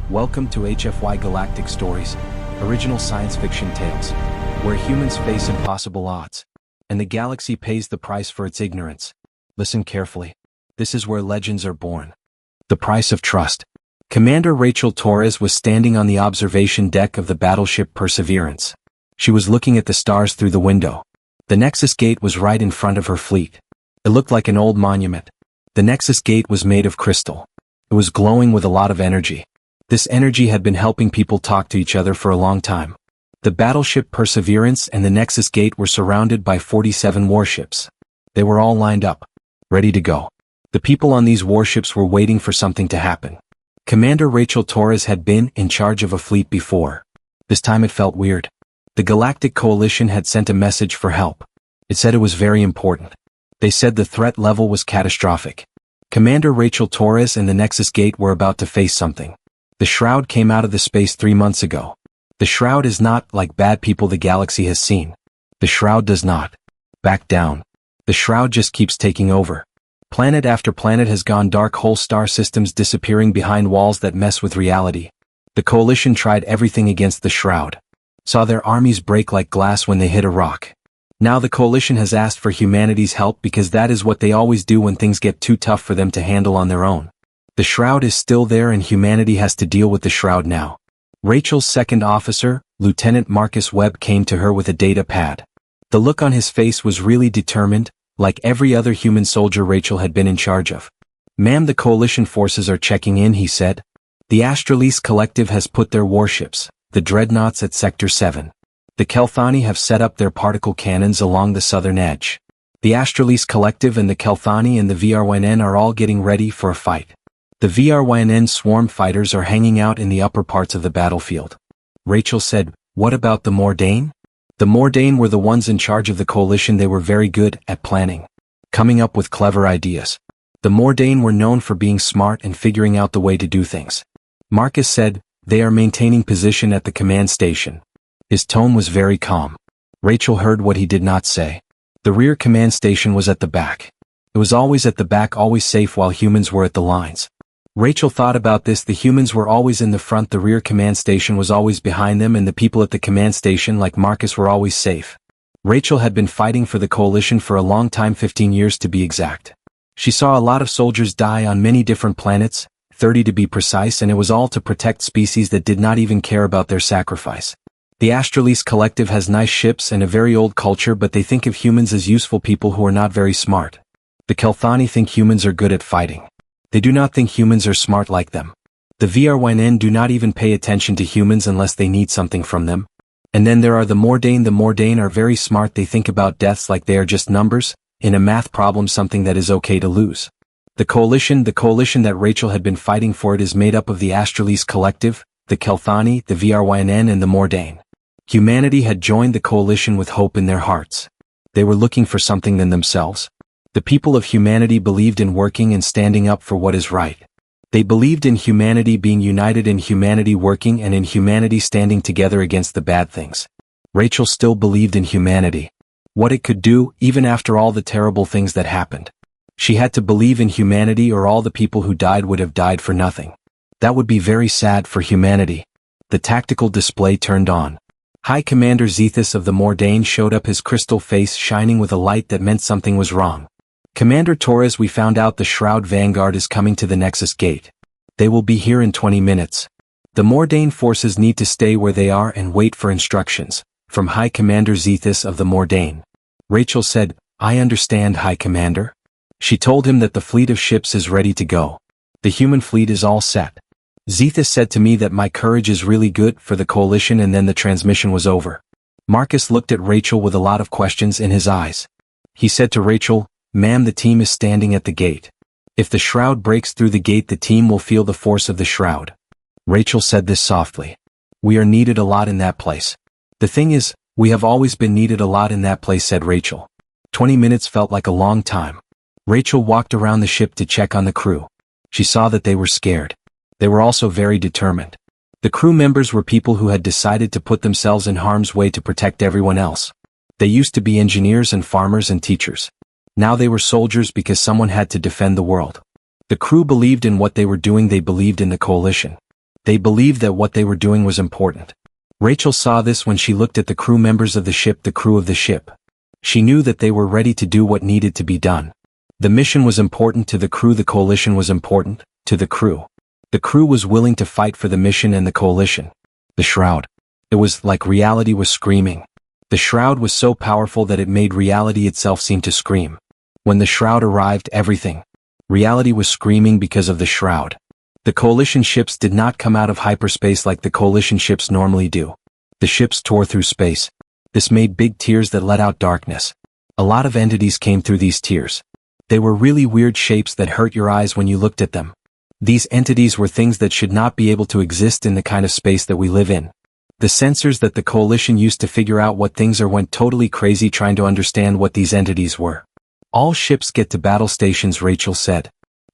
Welcome to HFY Galactic Stories, original science fiction tales, where humans face impossible odds, and the galaxy pays the price for its ignorance. Listen carefully. This is where legends are born. The price of trust. Commander Rachel Torres was standing on the observation deck of the battleship Perseverance. She was looking at the stars through the window. The Nexus Gate was right in front of her fleet. It looked like an old monument. The Nexus Gate was made of crystal. It was glowing with a lot of energy. This energy had been helping people talk to each other for a long time. The battleship Perseverance and the Nexus Gate were surrounded by 47 warships. They were all lined up, ready to go. The people on these warships were waiting for something to happen. Commander Rachel Torres had been in charge of a fleet before. This time it felt weird. The Galactic Coalition had sent a message for help. It said it was very important. They said the threat level was catastrophic. Commander Rachel Torres and the Nexus Gate were about to face something. The Shroud came out of the space 3 months ago. The Shroud is not like bad people the galaxy has seen. The Shroud does not back down. The Shroud just keeps taking over. Planet after planet has gone dark, whole star systems disappearing behind walls that mess with reality. The Coalition tried everything against the Shroud. Saw their armies break like glass when they hit a rock. Now the Coalition has asked for humanity's help because that is what they always do when things get too tough for them to handle on their own. The Shroud is still there and humanity has to deal with the Shroud now. Rachel's second officer, Lieutenant Marcus Webb, came to her with a data pad. The look on his face was really determined, like every other human soldier Rachel had been in charge of. "Ma'am, the Coalition forces are checking in," he said. "The Astralese Collective has put their warships, the Dreadnoughts, at Sector 7. The Kelthani have set up their particle cannons along the southern edge. The Astralese Collective and the Kelthani and the VRYN are all getting ready for a fight. The VRYN swarm fighters are hanging out in the upper parts of the battlefield." Rachel said, "What about the Mordain?" The Mordain were the ones in charge of the Coalition. They were very good at planning, coming up with clever ideas. The Mordain were known for being smart and figuring out the way to do things. Marcus said, "They are maintaining position at the command station." His tone was very calm. Rachel heard what he did not say. The rear command station was at the back. It was always at the back, always safe, while humans were at the lines. Rachel thought about this. The humans were always in the front, the rear command station was always behind them, and the people at the command station, like Marcus, were always safe. Rachel had been fighting for the Coalition for a long time, 15 years to be exact. She saw a lot of soldiers die on many different planets, 30 to be precise, and it was all to protect species that did not even care about their sacrifice. The Astralese Collective has nice ships and a very old culture, but they think of humans as useful people who are not very smart. The Kelthani think humans are good at fighting. They do not think humans are smart like them. The VRYN do not even pay attention to humans unless they need something from them. And then there are the Mordain. The Mordain are very smart. They think about deaths like they are just numbers, in a math problem, something that is okay to lose. The Coalition that Rachel had been fighting for, it is made up of the Astralese Collective, the Kelthani, the VRYN, and the Mordain. Humanity had joined the Coalition with hope in their hearts. They were looking for something than themselves. The people of humanity believed in working and standing up for what is right. They believed in humanity being united, in humanity working, and in humanity standing together against the bad things. Rachel still believed in humanity. What it could do, even after all the terrible things that happened. She had to believe in humanity, or all the people who died would have died for nothing. That would be very sad for humanity. The tactical display turned on. High Commander Zethus of the Mordain showed up, his crystal face shining with a light that meant something was wrong. "Commander Torres, we found out the Shroud Vanguard is coming to the Nexus Gate. They will be here in 20 minutes. The Mordain forces need to stay where they are and wait for instructions," from High Commander Zethus of the Mordain. Rachel said, "I understand, High Commander." She told him that the fleet of ships is ready to go. The human fleet is all set. "Zethus said to me that my courage is really good for the Coalition," and then the transmission was over. Marcus looked at Rachel with a lot of questions in his eyes. He said to Rachel, "Ma'am, the team is standing at the gate. If the Shroud breaks through the gate, the team will feel the force of the Shroud." Rachel said this softly. "We are needed a lot in that place." "The thing is, we have always been needed a lot in that place," said Rachel. 20 minutes felt like a long time. Rachel walked around the ship to check on the crew. She saw that they were scared. They were also very determined. The crew members were people who had decided to put themselves in harm's way to protect everyone else. They used to be engineers and farmers and teachers. Now they were soldiers because someone had to defend the world. The crew believed in what they were doing. They believed in the Coalition. They believed that what they were doing was important. Rachel saw this when she looked at the crew members of the ship, the crew of the ship. She knew that they were ready to do what needed to be done. The mission was important to the crew, the coalition was important to the crew. The crew was willing to fight for the mission and the coalition. The shroud. It was like reality was screaming. The shroud was so powerful that it made reality itself seem to scream. When the shroud arrived, reality was screaming because of the shroud. The coalition ships did not come out of hyperspace like the coalition ships normally do. The ships tore through space. This made big tears that let out darkness. A lot of entities came through these tears. They were really weird shapes that hurt your eyes when you looked at them. These entities were things that should not be able to exist in the kind of space that we live in. The sensors that the coalition used to figure out what things are went totally crazy trying to understand what these entities were. All ships get to battle stations, Rachel said.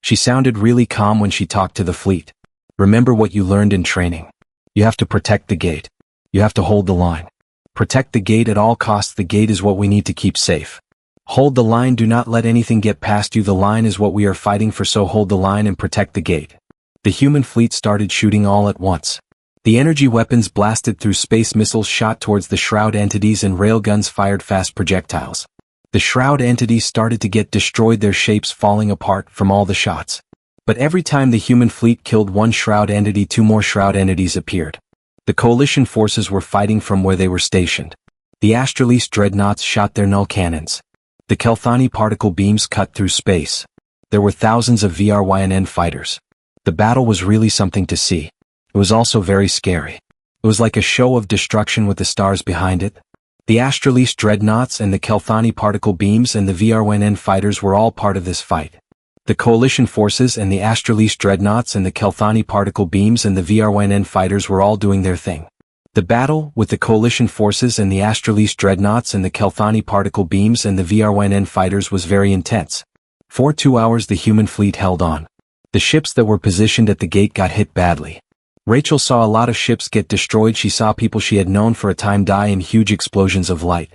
She sounded really calm when she talked to the fleet. Remember what you learned in training. You have to protect the gate. You have to hold the line. Protect the gate at all costs. The gate is what we need to keep safe. Hold the line, do not let anything get past you. The line is what we are fighting for, so hold the line and protect the gate. The human fleet started shooting all at once. The energy weapons blasted through space, missiles shot towards the shroud entities, and railguns fired fast projectiles. The shroud entities started to get destroyed, their shapes falling apart from all the shots. But every time the human fleet killed one shroud entity, two more shroud entities appeared. The coalition forces were fighting from where they were stationed. The Astralese dreadnoughts shot their null cannons. The Kelthani particle beams cut through space. There were thousands of VRYNN fighters. The battle was really something to see. It was also very scary. It was like a show of destruction with the stars behind it. The Astralese dreadnoughts and the Kelthani particle beams and the VRYNN fighters were all part of this fight. The coalition forces and the Astralese dreadnoughts and the Kelthani particle beams and the VRYNN fighters were all doing their thing. The battle with the coalition forces and the Astralese dreadnoughts and the Kelthani particle beams and the VRYNN fighters was very intense. For 2 hours the human fleet held on. The ships that were positioned at the gate got hit badly. Rachel saw a lot of ships get destroyed. She saw people she had known for a time die in huge explosions of light.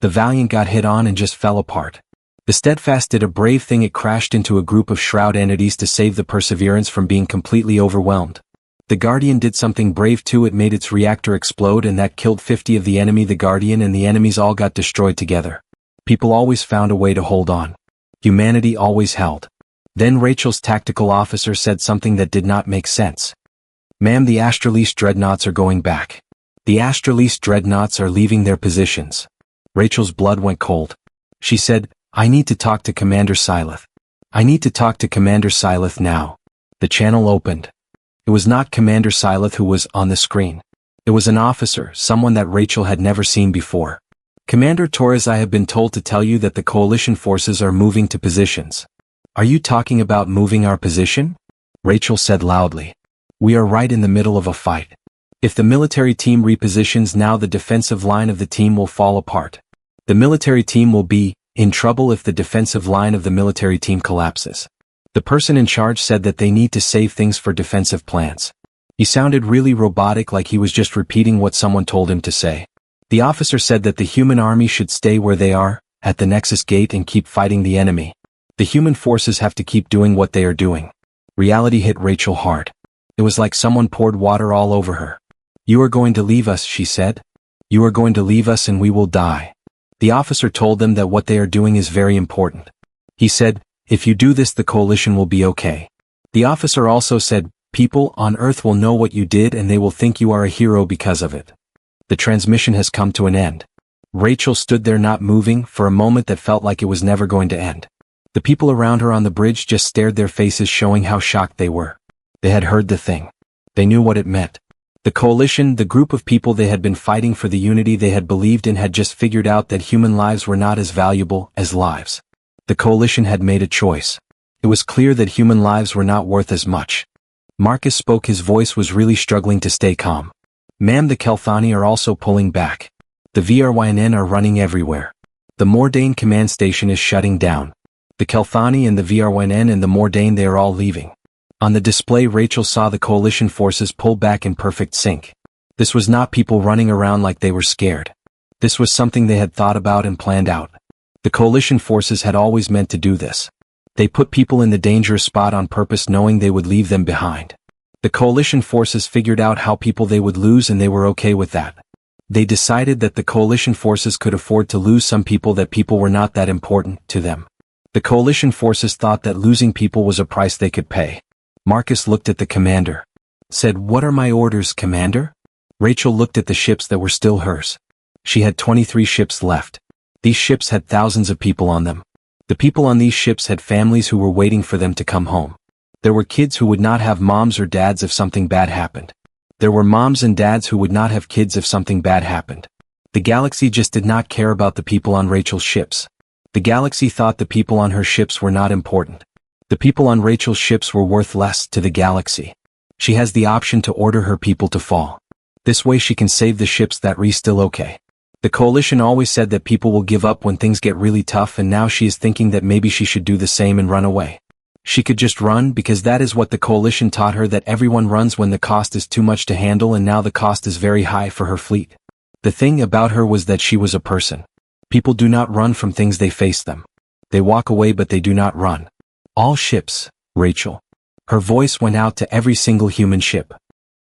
The Valiant got hit on and just fell apart. The Steadfast did a brave thing. It crashed into a group of shroud entities to save the Perseverance from being completely overwhelmed. The Guardian did something brave too. It made its reactor explode and that killed 50 of the enemy. The Guardian and the enemies all got destroyed together. People always found a way to hold on. Humanity always held. Then Rachel's tactical officer said something that did not make sense. Ma'am, the Astralese dreadnoughts are going back. The Astralese dreadnoughts are leaving their positions. Rachel's blood went cold. She said, I need to talk to Commander Silith. I need to talk to Commander Silith now. The channel opened. It was not Commander Silith who was on the screen. It was an officer, someone that Rachel had never seen before. Commander Torres, I have been told to tell you that the coalition forces are moving to positions. Are you talking about moving our position? Rachel said loudly. We are right in the middle of a fight. If the military team repositions now, the defensive line of the team will fall apart. The military team will be in trouble if the defensive line of the military team collapses. The person in charge said that they need to save things for defensive plans. He sounded really robotic, like he was just repeating what someone told him to say. The officer said that the human army should stay where they are, at the Nexus Gate, and keep fighting the enemy. The human forces have to keep doing what they are doing. Reality hit Rachel hard. It was like someone poured water all over her. You are going to leave us, she said. You are going to leave us and we will die. The officer told them that what they are doing is very important. He said, if you do this, the coalition will be okay. The officer also said, people on Earth will know what you did and they will think you are a hero because of it. The transmission has come to an end. Rachel stood there not moving for a moment that felt like it was never going to end. The people around her on the bridge just stared, their faces showing how shocked they were. They had heard the thing. They knew what it meant. The coalition, the group of people they had been fighting for, the unity they had believed in, had just figured out that human lives were not as valuable as lives. The coalition had made a choice. It was clear that human lives were not worth as much. Marcus spoke. His voice was really struggling to stay calm. Ma'am, the Kelthani are also pulling back. The VRYNN are running everywhere. The Mordain command station is shutting down. The Kelthani and the VRYNN and the Mordain, they are all leaving. On the display, Rachel saw the coalition forces pull back in perfect sync. This was not people running around like they were scared. This was something they had thought about and planned out. The coalition forces had always meant to do this. They put people in the dangerous spot on purpose, knowing they would leave them behind. The coalition forces figured out how people they would lose and they were okay with that. They decided that the coalition forces could afford to lose some people, that people were not that important to them. The coalition forces thought that losing people was a price they could pay. Marcus looked at the commander. Said, "What are my orders, Commander?" Rachel looked at the ships that were still hers. She had 23 ships left. These ships had thousands of people on them. The people on these ships had families who were waiting for them to come home. There were kids who would not have moms or dads if something bad happened. There were moms and dads who would not have kids if something bad happened. The galaxy just did not care about the people on Rachel's ships. The galaxy thought the people on her ships were not important. The people on Rachel's ships were worth less to the galaxy. She has the option to order her people to fall. This way she can save the ships that are still okay. The coalition always said that people will give up when things get really tough, and now she is thinking that maybe she should do the same and run away. She could just run, because that is what the coalition taught her, that everyone runs when the cost is too much to handle, and now the cost is very high for her fleet. The thing about her was that she was a person. People do not run from things, they face them. They walk away, but they do not run. All ships, Rachel. Her voice went out to every single human ship.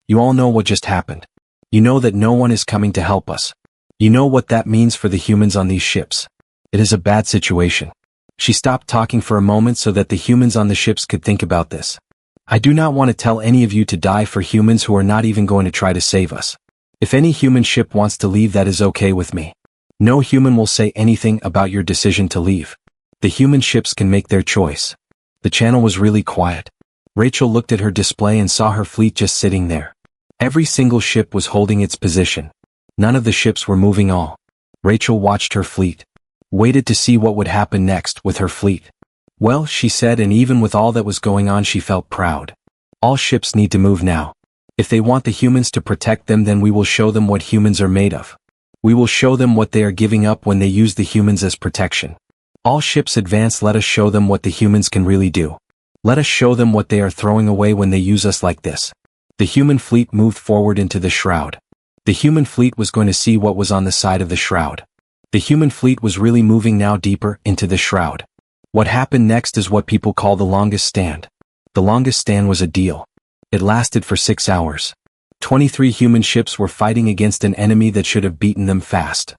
You all know what just happened. You know that no one is coming to help us. You know what that means for the humans on these ships. It is a bad situation. She stopped talking for a moment so that the humans on the ships could think about this. I do not want to tell any of you to die for humans who are not even going to try to save us. If any human ship wants to leave, that is okay with me. No human will say anything about your decision to leave. The human ships can make their choice. The channel was really quiet. Rachel looked at her display and saw her fleet just sitting there. Every single ship was holding its position. None of the ships were moving. All. Rachel watched her fleet. Waited to see what would happen next with her fleet. Well, she said, and even with all that was going on, she felt proud. All ships need to move now. If they want the humans to protect them, then we will show them what humans are made of. We will show them what they are giving up when they use the humans as protection. All ships advance. Let us show them what the humans can really do. Let us show them what they are throwing away when they use us like this. The human fleet moved forward into the shroud. The human fleet was going to see what was on the side of the shroud. The human fleet was really moving now deeper into the shroud. What happened next is what people call the longest stand. The longest stand was a deal. It lasted for 6 hours. 23 human ships were fighting against an enemy that should have beaten them fast.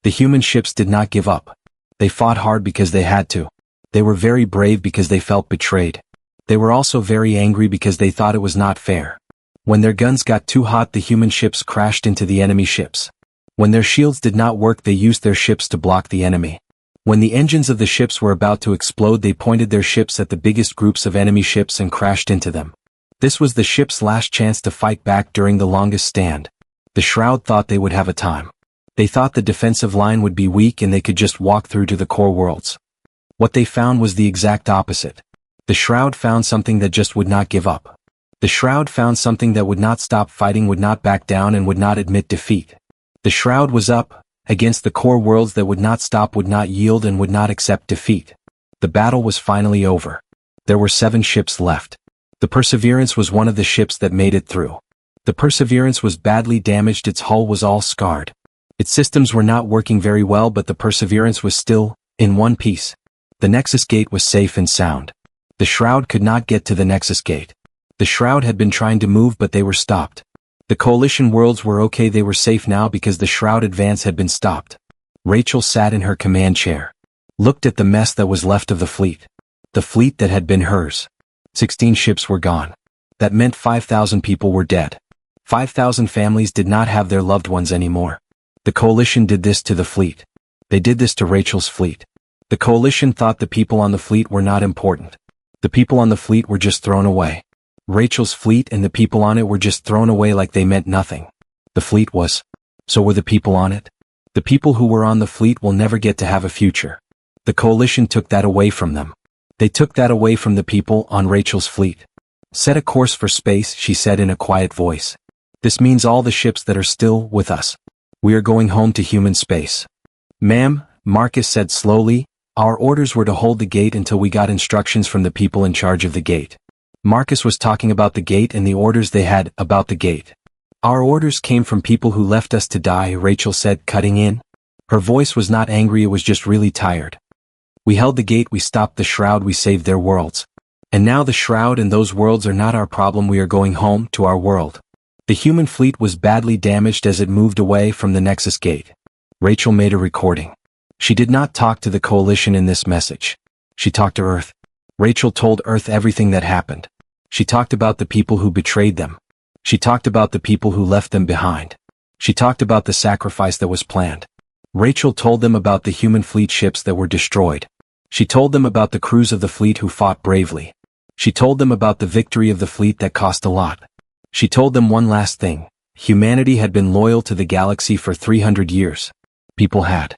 The human ships did not give up. They fought hard because they had to. They were very brave because they felt betrayed. They were also very angry because they thought it was not fair. When their guns got too hot, the human ships crashed into the enemy ships. When their shields did not work, they used their ships to block the enemy. When the engines of the ships were about to explode, they pointed their ships at the biggest groups of enemy ships and crashed into them. This was the ship's last chance to fight back during the longest stand. The Shroud thought they would have a time. They thought the defensive line would be weak and they could just walk through to the core worlds. What they found was the exact opposite. The Shroud found something that just would not give up. The Shroud found something that would not stop fighting, would not back down, and would not admit defeat. The Shroud was up against the core worlds that would not stop, would not yield, and would not accept defeat. The battle was finally over. There were 7 ships left. The Perseverance was one of the ships that made it through. The Perseverance was badly damaged. Its hull was all scarred. Its systems were not working very well, but the Perseverance was still in one piece. The Nexus Gate was safe and sound. The Shroud could not get to the Nexus Gate. The Shroud had been trying to move, but they were stopped. The Coalition worlds were okay, they were safe now because the Shroud advance had been stopped. Rachel sat in her command chair. Looked at the mess that was left of the fleet. The fleet that had been hers. 16 ships were gone. That meant 5,000 people were dead. 5,000 families did not have their loved ones anymore. The Coalition did this to the fleet. They did this to Rachel's fleet. The Coalition thought the people on the fleet were not important. The people on the fleet were just thrown away. Rachel's fleet and the people on it were just thrown away like they meant nothing. The fleet was. So were the people on it. The people who were on the fleet will never get to have a future. The Coalition took that away from them. They took that away from the people on Rachel's fleet. Set a course for space, she said in a quiet voice. This means all the ships that are still with us. We are going home to human space. Ma'am, Marcus said slowly, our orders were to hold the gate until we got instructions from the people in charge of the gate. Marcus was talking about the gate and the orders they had about the gate. Our orders came from people who left us to die, Rachel said, cutting in. Her voice was not angry, it was just really tired. We held the gate, we stopped the Shroud, we saved their worlds. And now the Shroud and those worlds are not our problem, we are going home, to our world. The human fleet was badly damaged as it moved away from the Nexus Gate. Rachel made a recording. She did not talk to the Coalition in this message. She talked to Earth. Rachel told Earth everything that happened. She talked about the people who betrayed them. She talked about the people who left them behind. She talked about the sacrifice that was planned. Rachel told them about the human fleet ships that were destroyed. She told them about the crews of the fleet who fought bravely. She told them about the victory of the fleet that cost a lot. She told them one last thing. Humanity had been loyal to the galaxy for 300 years. People had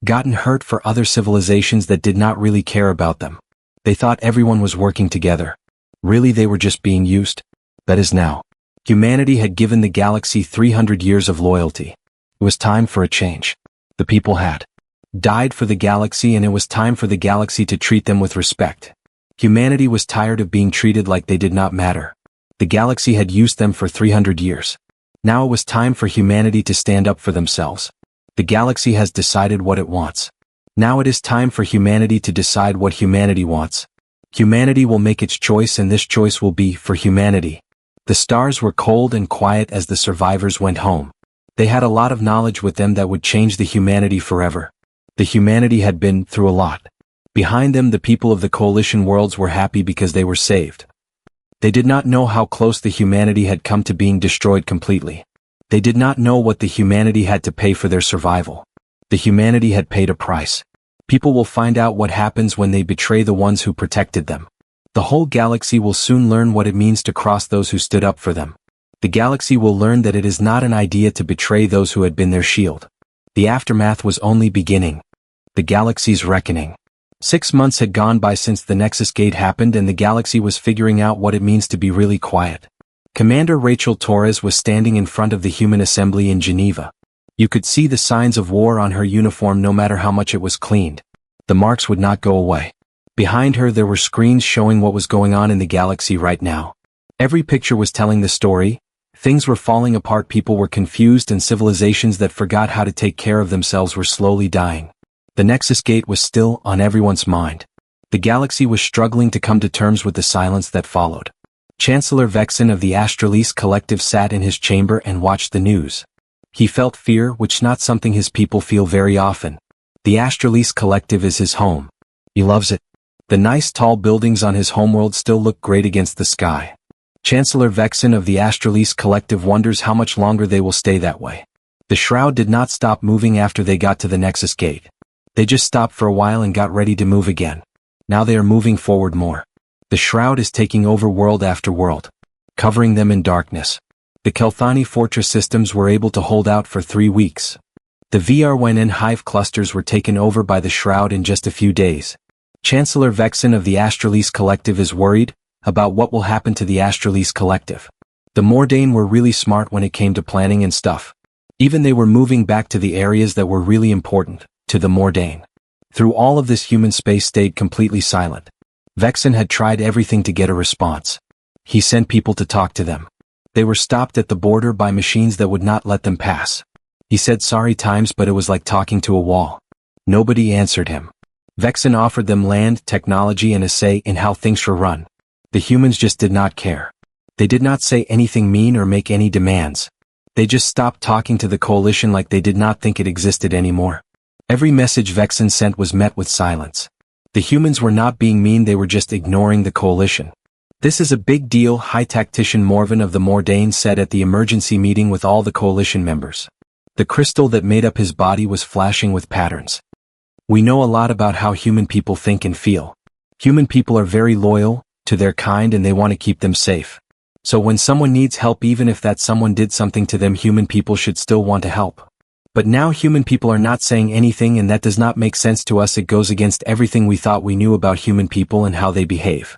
gotten hurt for other civilizations that did not really care about them. They thought everyone was working together. Really, they were just being used. That is now. Humanity had given the galaxy 300 years of loyalty. It was time for a change. The people had died for the galaxy, and it was time for the galaxy to treat them with respect. Humanity was tired of being treated like they did not matter. The galaxy had used them for 300 years. Now it was time for humanity to stand up for themselves. The galaxy has decided what it wants. Now it is time for humanity to decide what humanity wants. Humanity will make its choice, and this choice will be for humanity. The stars were cold and quiet as the survivors went home. They had a lot of knowledge with them that would change the humanity forever. The humanity had been through a lot. Behind them, the people of the Coalition worlds were happy because they were saved. They did not know how close the humanity had come to being destroyed completely. They did not know what the humanity had to pay for their survival. The humanity had paid a price. People will find out what happens when they betray the ones who protected them. The whole galaxy will soon learn what it means to cross those who stood up for them. The galaxy will learn that it is not an idea to betray those who had been their shield. The aftermath was only beginning. The galaxy's reckoning. 6 months had gone by since the Nexus Gate happened, and the galaxy was figuring out what it means to be really quiet. Commander Rachel Torres was standing in front of the human assembly in Geneva. You could see the signs of war on her uniform no matter how much it was cleaned. The marks would not go away. Behind her there were screens showing what was going on in the galaxy right now. Every picture was telling the story. Things were falling apart, people were confused, and civilizations that forgot how to take care of themselves were slowly dying. The Nexus Gate was still on everyone's mind. The galaxy was struggling to come to terms with the silence that followed. Chancellor Vexen of the Astralese Collective sat in his chamber and watched the news. He felt fear, which not something his people feel very often. The Astralese Collective is his home. He loves it. The nice tall buildings on his homeworld still look great against the sky. Chancellor Vexen of the Astralese Collective wonders how much longer they will stay that way. The Shroud did not stop moving after they got to the Nexus Gate. They just stopped for a while and got ready to move again. Now they are moving forward more. The Shroud is taking over world after world, covering them in darkness. The Kelthani fortress systems were able to hold out for 3 weeks. The VRYN hive clusters were taken over by the Shroud in just a few days. Chancellor Vexen of the Astralese Collective is worried about what will happen to the Astralese Collective. The Mordain were really smart when it came to planning and stuff. Even they were moving back to the areas that were really important to the Mordain. Through all of this, human space stayed completely silent. Vexen had tried everything to get a response. He sent people to talk to them. They were stopped at the border by machines that would not let them pass. He said sorry times, but it was like talking to a wall. Nobody answered him. Vexen offered them land, technology, and a say in how things were run. The humans just did not care. They did not say anything mean or make any demands. They just stopped talking to the Coalition like they did not think it existed anymore. Every message Vexen sent was met with silence. The humans were not being mean, they were just ignoring the Coalition. This is a big deal, High Tactician Morven of the Mordain said at the emergency meeting with all the Coalition members. The crystal that made up his body was flashing with patterns. We know a lot about how human people think and feel. Human people are very loyal to their kind, and they want to keep them safe. So when someone needs help, even if that someone did something to them, human people should still want to help. But now human people are not saying anything, and that does not make sense to us. It goes against everything we thought we knew about human people and how they behave.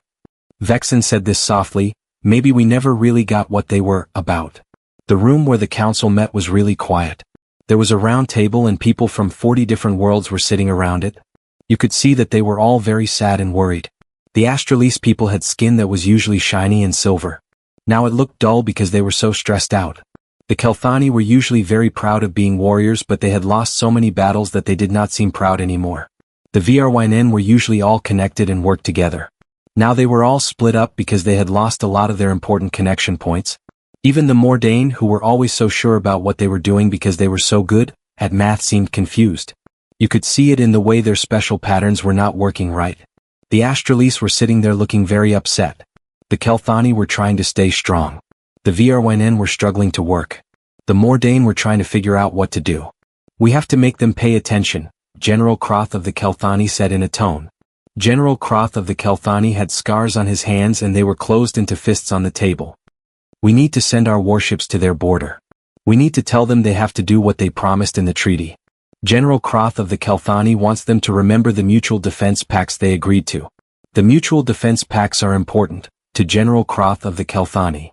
Vexen said this softly. Maybe we never really got what they were about. The room where the council met was really quiet. There was a round table and people from 40 different worlds were sitting around it. You could see that they were all very sad and worried. The Astralese people had skin that was usually shiny and silver. Now it looked dull because they were so stressed out. The Kelthani were usually very proud of being warriors, but they had lost so many battles that they did not seem proud anymore. The VRYN were usually all connected and worked together. Now they were all split up because they had lost a lot of their important connection points. Even the Mordain, who were always so sure about what they were doing because they were so good at math, seemed confused. You could see it in the way their special patterns were not working right. The Astralese were sitting there looking very upset. The Kelthani were trying to stay strong. The Vryn were struggling to work. The Mordain were trying to figure out what to do. "We have to make them pay attention," General Croth of the Kelthani said in a tone. General Croth of the Kelthani had scars on his hands and they were closed into fists on the table. "We need to send our warships to their border. We need to tell them they have to do what they promised in the treaty. General Croth of the Kelthani wants them to remember the mutual defense pacts they agreed to. The mutual defense pacts are important," to General Croth of the Kelthani.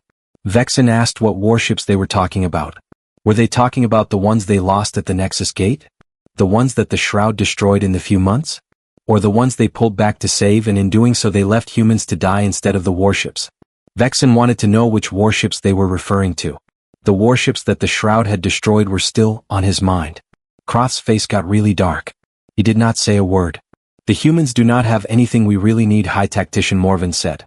Vexen asked what warships they were talking about. Were they talking about the ones they lost at the Nexus Gate? The ones that the Shroud destroyed in the few months? Or the ones they pulled back to save and in doing so they left humans to die instead of the warships? Vexen wanted to know which warships they were referring to. The warships that the Shroud had destroyed were still on his mind. Croth's face got really dark. He did not say a word. "The humans do not have anything we really need," High Tactician Morven said.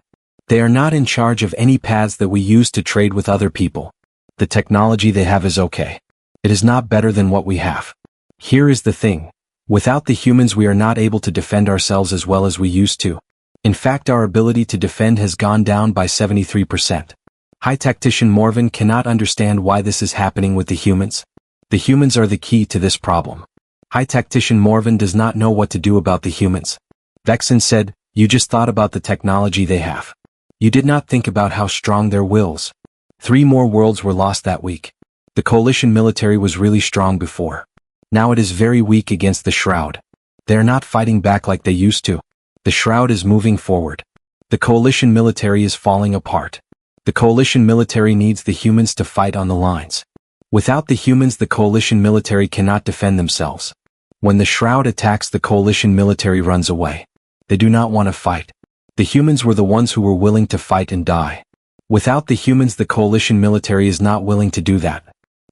"They are not in charge of any paths that we use to trade with other people. The technology they have is okay. It is not better than what we have. Here is the thing. Without the humans we are not able to defend ourselves as well as we used to. In fact, our ability to defend has gone down by 73%. High Tactician Morven cannot understand why this is happening with the humans. The humans are the key to this problem. High Tactician Morven does not know what to do about the humans." Vexen said, "You just thought about the technology they have. You did not think about how strong their wills. 3 more worlds were lost that week. The Coalition military was really strong before. Now it is very weak against the Shroud. They are not fighting back like they used to. The Shroud is moving forward. The Coalition military is falling apart. The Coalition military needs the humans to fight on the lines. Without the humans the Coalition military cannot defend themselves. When the Shroud attacks the Coalition military runs away. They do not want to fight. The humans were the ones who were willing to fight and die. Without the humans the Coalition military is not willing to do that.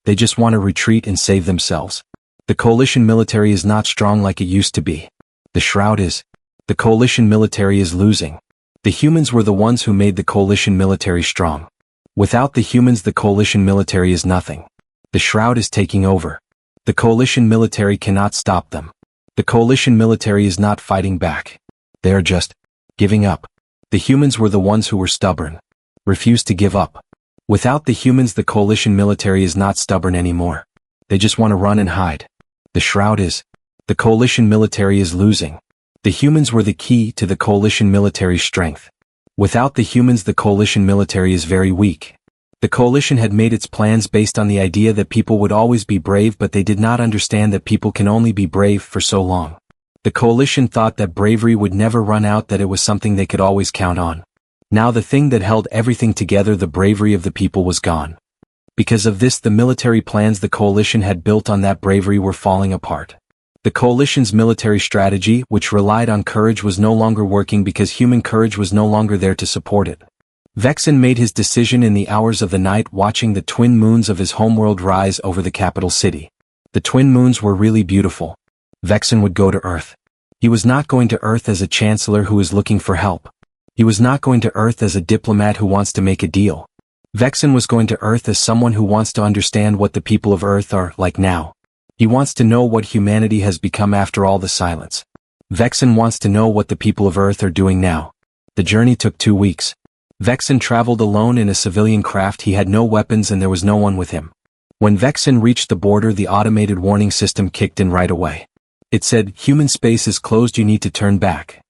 They just want to retreat and save themselves. The Coalition military is not strong like it used to be. The Shroud is. The Coalition military is losing. The humans were the ones who made the Coalition military strong. Without the humans the Coalition military is nothing. The Shroud is taking over. The Coalition military cannot stop them. The Coalition military is not fighting back. They are just giving up. The humans were the ones who were stubborn. Refused to give up. Without the humans the Coalition military is not stubborn anymore. They just want to run and hide. The Shroud is. The Coalition military is losing. The humans were the key to the Coalition military's strength. Without the humans the Coalition military is very weak. The Coalition had made its plans based on the idea that people would always be brave, but they did not understand that people can only be brave for so long. The Coalition thought that bravery would never run out, that it was something they could always count on. Now the thing that held everything together, the bravery of the people, was gone. Because of this the military plans the Coalition had built on that bravery were falling apart. The Coalition's military strategy, which relied on courage, was no longer working because human courage was no longer there to support it. Vexen made his decision in the hours of the night, watching the twin moons of his homeworld rise over the capital city. The twin moons were really beautiful. Vexen would go to Earth. He was not going to Earth as a chancellor who is looking for help. He was not going to Earth as a diplomat who wants to make a deal. Vexen was going to Earth as someone who wants to understand what the people of Earth are like now. He wants to know what humanity has become after all the silence. Vexen wants to know what the people of Earth are doing now. The journey took 2 weeks. Vexen traveled alone in a civilian craft. He had no weapons and there was no one with him. When Vexen reached the border, the automated warning system kicked in right away. It said, "Human space is closed, you need to turn back."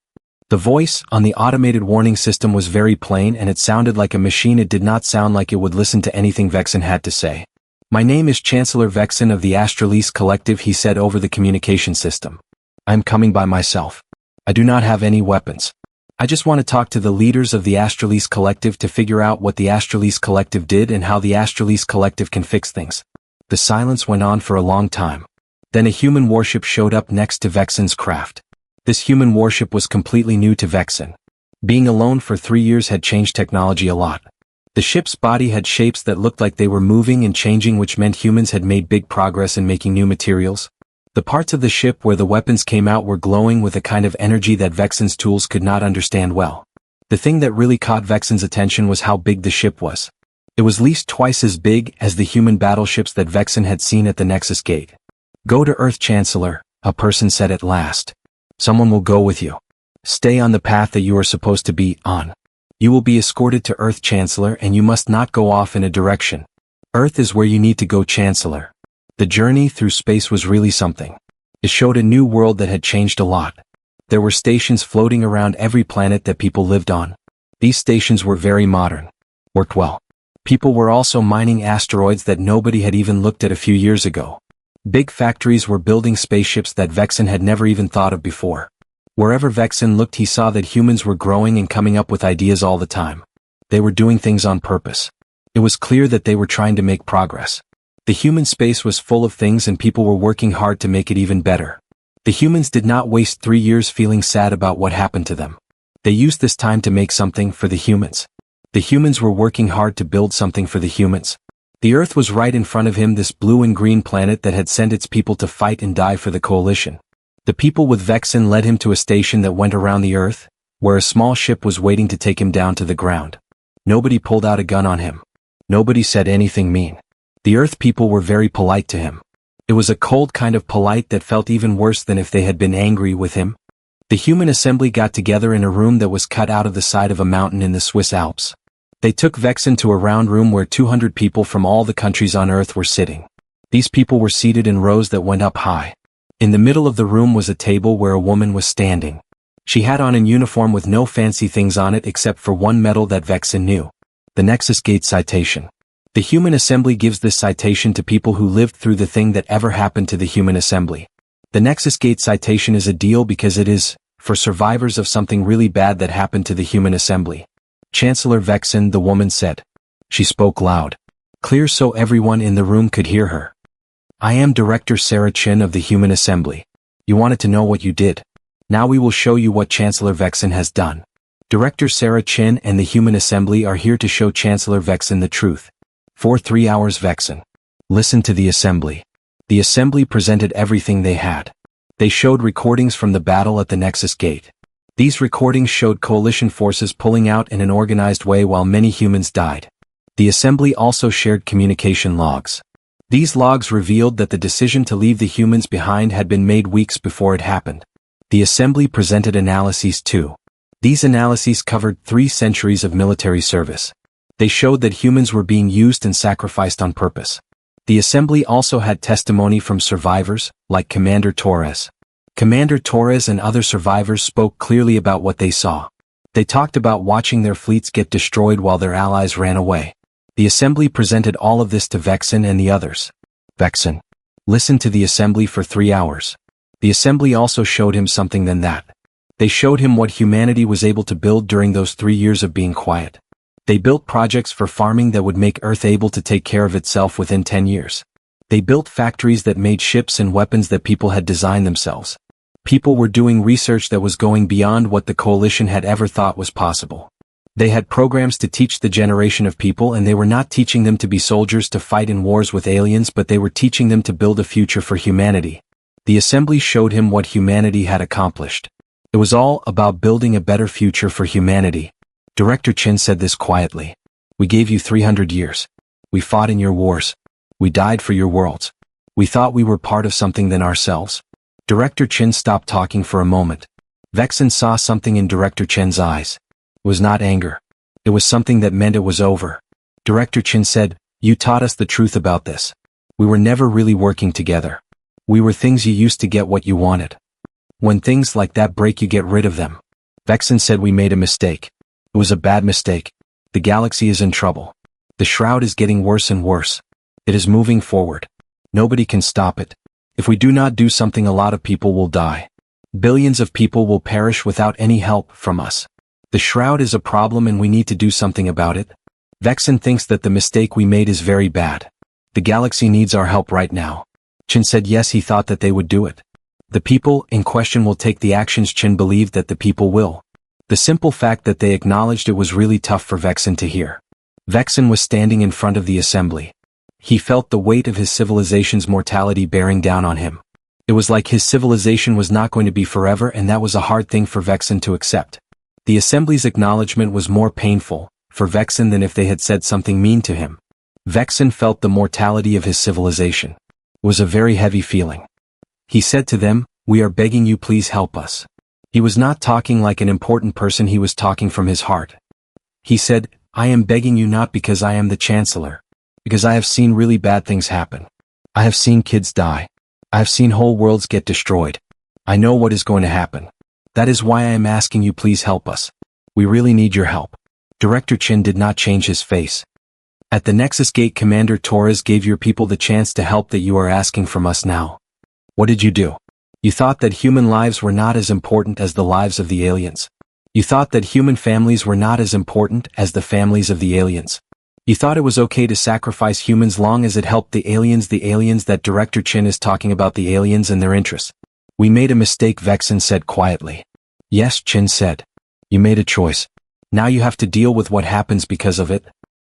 The voice on the automated warning system was very plain and it sounded like a machine. It did not sound like it would listen to anything Vexen had to say. "My name is Chancellor Vexen of the Astralese Collective," he said over the communication system. "I am coming by myself. I do not have any weapons. I just want to talk to the leaders of the Astralese Collective to figure out what the Astralese Collective did and how the Astralese Collective can fix things." The silence went on for a long time. Then a human warship showed up next to Vexen's craft. This human warship was completely new to Vexen. Being alone for 3 years had changed technology a lot. The ship's body had shapes that looked like they were moving and changing, which meant humans had made big progress in making new materials. The parts of the ship where the weapons came out were glowing with a kind of energy that Vexen's tools could not understand well. The thing that really caught Vexen's attention was how big the ship was. It was at least twice as big as the human battleships that Vexen had seen at the Nexus Gate. "Go to Earth, Chancellor," a person said at last. "Someone will go with you. Stay on the path that you are supposed to be on. You will be escorted to Earth, Chancellor, and you must not go off in a direction. Earth is where you need to go, Chancellor." The journey through space was really something. It showed a new world that had changed a lot. There were stations floating around every planet that people lived on. These stations were very modern. Worked well. People were also mining asteroids that nobody had even looked at a few years ago. Big factories were building spaceships that Vexen had never even thought of before. Wherever Vexen looked, he saw that humans were growing and coming up with ideas all the time. They were doing things on purpose. It was clear that they were trying to make progress. The human space was full of things and people were working hard to make it even better. The humans did not waste 3 years feeling sad about what happened to them. They used this time to make something for the humans. The humans were working hard to build something for the humans. The Earth was right in front of him, this blue and green planet that had sent its people to fight and die for the coalition. The people with Vexen led him to a station that went around the Earth, where a small ship was waiting to take him down to the ground. Nobody pulled out a gun on him. Nobody said anything mean. The Earth people were very polite to him. It was a cold kind of polite that felt even worse than if they had been angry with him. The human assembly got together in a room that was cut out of the side of a mountain in the Swiss Alps. They took Vexen to a round room where 200 people from all the countries on Earth were sitting. These people were seated in rows that went up high. In the middle of the room was a table where a woman was standing. She had on a uniform with no fancy things on it except for one medal that Vexen knew. The Nexus Gate Citation. The human assembly gives this citation to people who lived through the thing that ever happened to the human assembly. The Nexus Gate Citation is a deal because it is for survivors of something really bad that happened to the human assembly. "Chancellor Vexen," the woman said. She spoke loud, clear so everyone in the room could hear her. "I am Director Sarah Chin of the Human Assembly. You wanted to know what you did. Now we will show you what Chancellor Vexen has done. Director Sarah Chin and the Human Assembly are here to show Chancellor Vexen the truth. For 3 hours, Vexen. Listen to the assembly." The assembly presented everything they had. They showed recordings from the battle at the Nexus Gate. These recordings showed coalition forces pulling out in an organized way while many humans died. The assembly also shared communication logs. These logs revealed that the decision to leave the humans behind had been made weeks before it happened. The assembly presented analyses too. These analyses covered 3 centuries of military service. They showed that humans were being used and sacrificed on purpose. The assembly also had testimony from survivors, like Commander Torres. Commander Torres and other survivors spoke clearly about what they saw. They talked about watching their fleets get destroyed while their allies ran away. The assembly presented all of this to Vexen and the others. Vexen listened to the assembly for 3 hours. The assembly also showed him something than that. They showed him what humanity was able to build during those 3 years of being quiet. They built projects for farming that would make Earth able to take care of itself within 10 years. They built factories that made ships and weapons that people had designed themselves. People were doing research that was going beyond what the coalition had ever thought was possible. They had programs to teach the generation of people, and they were not teaching them to be soldiers to fight in wars with aliens, but they were teaching them to build a future for humanity. The assembly showed him what humanity had accomplished. It was all about building a better future for humanity. Director Chin said this quietly. "We gave you 300 years. We fought in your wars. We died for your worlds. We thought we were part of something than ourselves." Director Chin stopped talking for a moment. Vexen saw something in Director Chin's eyes. It was not anger. It was something that meant it was over. Director Chin said, "You taught us the truth about this. We were never really working together. We were things you used to get what you wanted. When things like that break, you get rid of them." Vexen said, "We made a mistake. It was a bad mistake. The galaxy is in trouble. The shroud is getting worse and worse. It is moving forward. Nobody can stop it. If we do not do something, a lot of people will die. Billions of people will perish without any help from us. The shroud is a problem and we need to do something about it." Vexen thinks that the mistake we made is very bad. The galaxy needs our help right now. Chin said yes, he thought that they would do it. The people in question will take the actions. Chin believed that the people will. The simple fact that they acknowledged it was really tough for Vexen to hear. Vexen was standing in front of the assembly. He felt the weight of his civilization's mortality bearing down on him. It was like his civilization was not going to be forever, and that was a hard thing for Vexen to accept. The assembly's acknowledgement was more painful for Vexen than if they had said something mean to him. Vexen felt the mortality of his civilization. It was a very heavy feeling. He said to them, "We are begging you, please help us." He was not talking like an important person, he was talking from his heart. He said, "I am begging you not because I am the Chancellor. Because I have seen really bad things happen. I have seen kids die. I have seen whole worlds get destroyed. I know what is going to happen. That is why I am asking you, please help us. We really need your help." Director Chin did not change his face. "At the Nexus Gate, Commander Torres gave your people the chance to help that you are asking from us now. What did you do? You thought that human lives were not as important as the lives of the aliens. You thought that human families were not as important as the families of the aliens. You thought it was okay to sacrifice humans long as it helped the aliens that Director Chin is talking about, the aliens and their interests. We made a mistake," Vexen said quietly. "Yes," Chin said. "You made a choice. Now you have to deal with what happens because of it.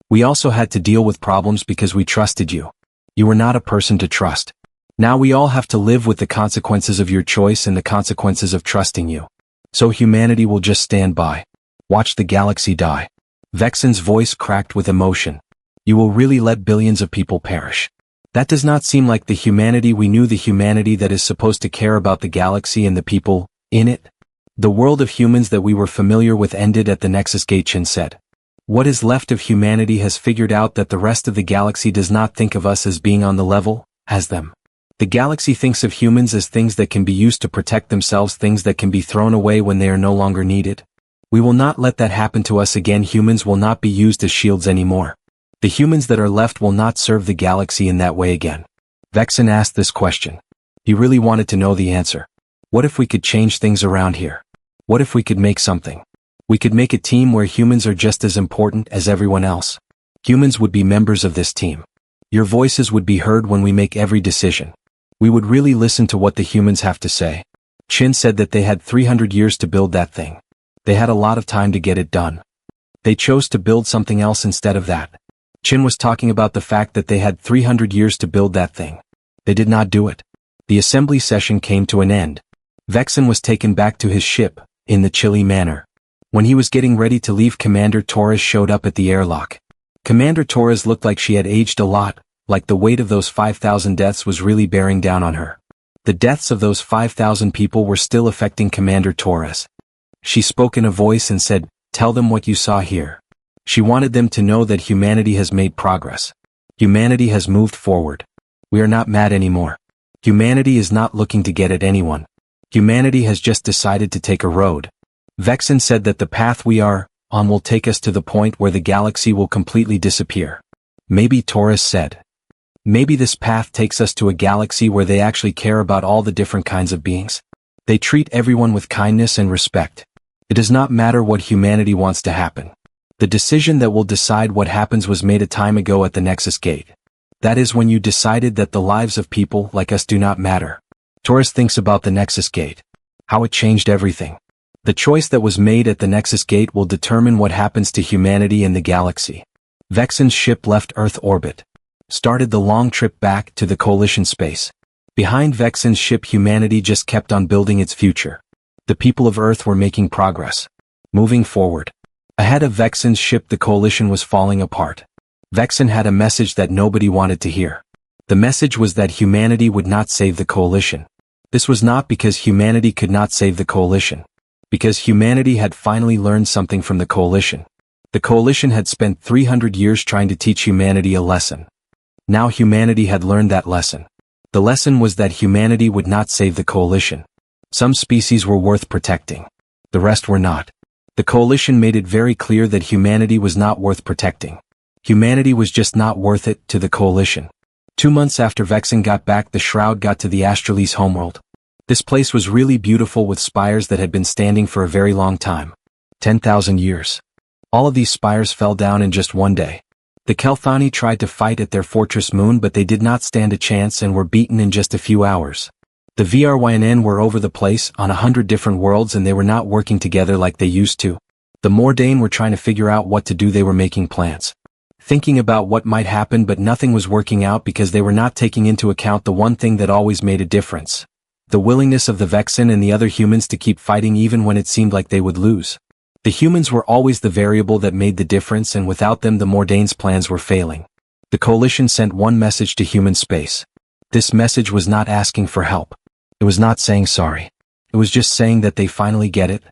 We also had to deal with problems because we trusted you. You were not a person to trust. Now we all have to live with the consequences of your choice and the consequences of trusting you. So humanity will just stand by. Watch the galaxy die." Vexen's voice cracked with emotion. "You will really let billions of people perish? That does not seem like the humanity we knew, the humanity that is supposed to care about the galaxy and the people in it. The world of humans that we were familiar with ended at the Nexus Gate," Chin said. "What is left of humanity has figured out that the rest of the galaxy does not think of us as being on the level as them. The galaxy thinks of humans as things that can be used to protect themselves, things that can be thrown away when they are no longer needed. We will not let that happen to us again. Humans will not be used as shields anymore. The humans that are left will not serve the galaxy in that way again." Vexen asked this question. He really wanted to know the answer. What if we could change things around here? What if we could make something? We could make a team where humans are just as important as everyone else. Humans would be members of this team. Your voices would be heard when we make every decision. We would really listen to what the humans have to say. Chin said that they had 300 years to build that thing. They had a lot of time to get it done. They chose to build something else instead of that. Chin was talking about the fact that they had 300 years to build that thing. They did not do it. The assembly session came to an end. Vexen was taken back to his ship, in the chilly manner. When he was getting ready to leave, Commander Torres showed up at the airlock. Commander Torres looked like she had aged a lot, like the weight of those 5,000 deaths was really bearing down on her. The deaths of those 5,000 people were still affecting Commander Torres. She spoke in a voice and said, "Tell them what you saw here." She wanted them to know that humanity has made progress. Humanity has moved forward. We are not mad anymore. Humanity is not looking to get at anyone. Humanity has just decided to take a road. Vexen said that the path we are on will take us to the point where the galaxy will completely disappear. Maybe, Torres said. Maybe this path takes us to a galaxy where they actually care about all the different kinds of beings. They treat everyone with kindness and respect. It does not matter what humanity wants to happen. The decision that will decide what happens was made a time ago at the Nexus Gate. That is when you decided that the lives of people like us do not matter. Torres thinks about the Nexus Gate. How it changed everything. The choice that was made at the Nexus Gate will determine what happens to humanity and the galaxy. Vexen's ship left Earth orbit. Started the long trip back to the Coalition space. Behind Vexen's ship, humanity just kept on building its future. The people of Earth were making progress. Moving forward. Ahead of Vexen's ship, the Coalition was falling apart. Vexen had a message that nobody wanted to hear. The message was that humanity would not save the Coalition. This was not because humanity could not save the Coalition. Because humanity had finally learned something from the Coalition. The Coalition had spent 300 years trying to teach humanity a lesson. Now humanity had learned that lesson. The lesson was that humanity would not save the Coalition. Some species were worth protecting. The rest were not. The Coalition made it very clear that humanity was not worth protecting. Humanity was just not worth it to the Coalition. 2 months after Vexen got back, the Shroud got to the Astralese homeworld. This place was really beautiful with spires that had been standing for a very long time. 10,000 years. All of these spires fell down in just one day. The Kelthani tried to fight at their fortress moon, but they did not stand a chance and were beaten in just a few hours. The VRYNN were over the place on 100 different worlds, and they were not working together like they used to. The Mordane were trying to figure out what to do. They were making plans. Thinking about what might happen, but nothing was working out because they were not taking into account the one thing that always made a difference. The willingness of the Vexen and the other humans to keep fighting even when it seemed like they would lose. The humans were always the variable that made the difference, and without them the Mordane's plans were failing. The coalition sent one message to human space. This message was not asking for help. It was not saying sorry. It was just saying that they finally get it.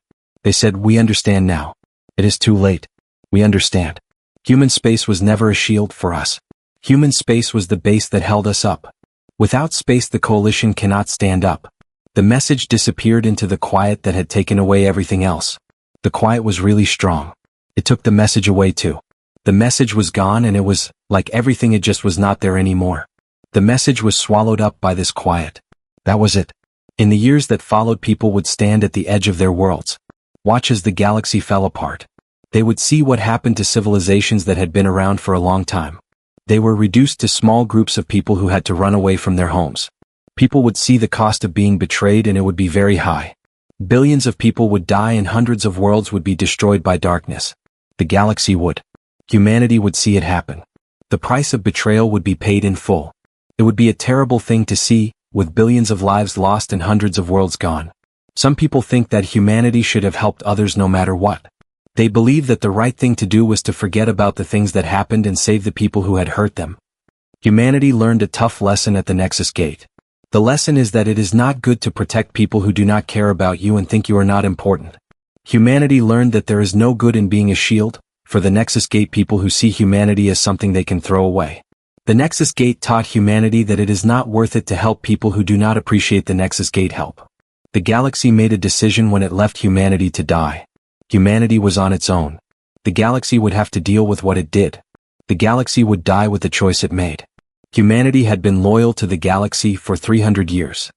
They said, "We understand now. It is too late. We understand." Human space was never a shield for us. Human space was the base that held us up. Without space, the coalition cannot stand up. The message disappeared into the quiet that had taken away everything else. The quiet was really strong. It took the message away too. The message was gone, and it was like everything, it just was not there anymore. The message was swallowed up by this quiet. That was it. In the years that followed, people would stand at the edge of their worlds, watch as the galaxy fell apart. They would see what happened to civilizations that had been around for a long time. They were reduced to small groups of people who had to run away from their homes. People would see the cost of being betrayed, and it would be very high. Billions of people would die, and hundreds of worlds would be destroyed by darkness. The galaxy would. Humanity would see it happen. The price of betrayal would be paid in full. It would be a terrible thing to see, with billions of lives lost and hundreds of worlds gone. Some people think that humanity should have helped others no matter what. They believe that the right thing to do was to forget about the things that happened and save the people who had hurt them. Humanity learned a tough lesson at the Nexus Gate. The lesson is that it is not good to protect people who do not care about you and think you are not important. Humanity learned that there is no good in being a shield for the Nexus Gate people who see humanity as something they can throw away. The Nexus Gate taught humanity that it is not worth it to help people who do not appreciate the Nexus Gate help. The galaxy made a decision when it left humanity to die. Humanity was on its own. The galaxy would have to deal with what it did. The galaxy would die with the choice it made. Humanity had been loyal to the galaxy for 300 years.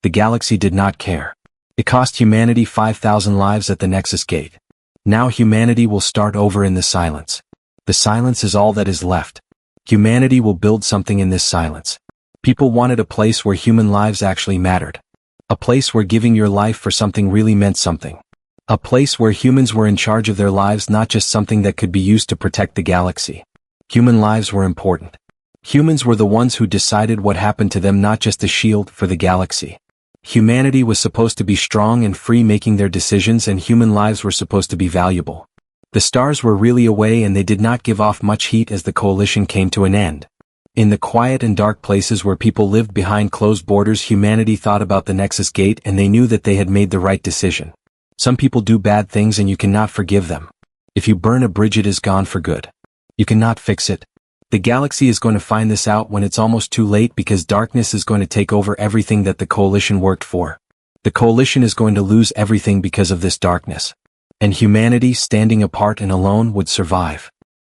The galaxy did not care. It cost humanity 5,000 lives at the Nexus Gate. Now humanity will start over in the silence. The silence is all that is left. Humanity will build something in this silence. People wanted a place where human lives actually mattered. A place where giving your life for something really meant something. A place where humans were in charge of their lives, not just something that could be used to protect the galaxy. Human lives were important. Humans were the ones who decided what happened to them, not just a shield for the galaxy. Humanity was supposed to be strong and free making their decisions, and human lives were supposed to be valuable. The stars were really away, and they did not give off much heat as the coalition came to an end. In the quiet and dark places where people lived behind closed borders, humanity thought about the Nexus Gate, and they knew that they had made the right decision. Some people do bad things and you cannot forgive them. If you burn a bridge, it is gone for good. You cannot fix it. The galaxy is going to find this out when it's almost too late, because darkness is going to take over everything that the coalition worked for. The coalition is going to lose everything because of this darkness. And humanity, standing apart and alone, would survive.